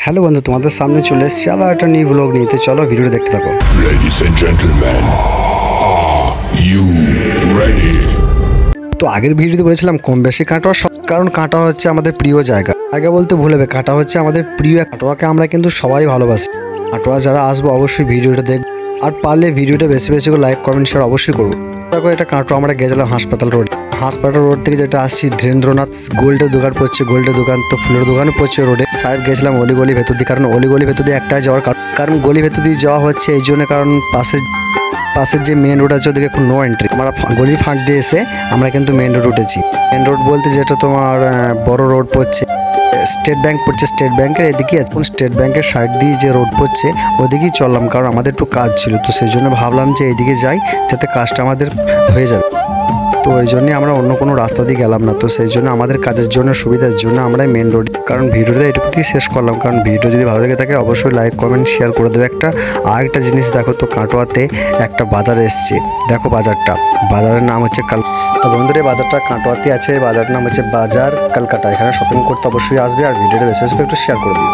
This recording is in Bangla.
হ্যালো বন্ধু, তোমাদের সামনে চলে এসেছি আবার একটা নিউ ব্লগ নিয়ে। তো চলো ভিডিওটা দেখতে থাকো। Ladies and gentlemen, are you ready? তো আগের ভিডিওতে বলেছিলাম কম বেশি কাটোয়া, কারণ কাটোয়া হচ্ছে আমাদের প্রিয় জায়গা। আগে বলতে ভুল হবে, কাটোয়া হচ্ছে আমাদের প্রিয়। কাটোয়াকে আমরা কিন্তু সবাই ভালোবাসি। কাটোয়া যারা আসবো অবশ্যই ভিডিওটা দেখবো, আর পারলে ভিডিওটা বেশি বেশি করে লাইক কমেন্ট শেয়ার অবশ্যই করবো। দেখো, এটা কাটোয়া আমরা গেছিলাম হাসপাতাল রোড। হাসপাতাল রোড থেকে যেটা আসছি ধীরেন্দ্রনাথ গোল্ডের দোকান পড়ছে, গোল্ডের দোকান তো ফুলের দোকানও পড়ছে রোডে। সাহেব গেছিলাম অলি ভেতর দিয়ে, কারণ অলি ভেতর দিয়ে একটাই যাওয়ার কারণ গলি ভেতর দিয়ে যাওয়া হচ্ছে এই জন্য, কারণ পাশের যে মেন রোড আছে ওদিকে এখন নো এন্ট্রি। আমরা গলির ফাঁক দিয়ে এসে আমরা কিন্তু মেন রোড উঠেছি। মেন রোড বলতে যেটা তোমার বড় রোড পড়ছে, স্টেট ব্যাংক পড়ছে, স্টেট ব্যাংকের এদিকে এখন স্টেট ব্যাংকের সাইড দিয়ে যে রোড পড়ছে ওদিকেই চললাম, কারণ আমাদের একটু কাজ ছিল। তো সেই জন্য ভাবলাম যে এইদিকে যাই, যাতে কাজটা আমাদের হয়ে যাবে। তো ওই জন্যই আমরা অন্য কোনো রাস্তা দিয়ে গেলাম না। তো সেই জন্য আমাদের কাজের জন্য সুবিধার জন্য আমরা মেন রোড, কারণ ভিডিওটা এটুকুই শেষ করলাম। কারণ ভিডিও যদি ভালো লেগে থাকে অবশ্যই লাইক কমেন্ট শেয়ার করে দেবে। আরেকটা জিনিস দেখো, তো কাটোয়াতে একটা বাজার এসছে। দেখো বাজারের নাম হচ্ছে তো বন্ধুরা, বাজারটা কাটোয়াতে আছে। বাজারের নাম হচ্ছে বাজার কলকাতা। এখানে শপিং করতে অবশ্যই আসবে, আর ভিডিওটা বেশি বেশি করে একটু শেয়ার করে দিও।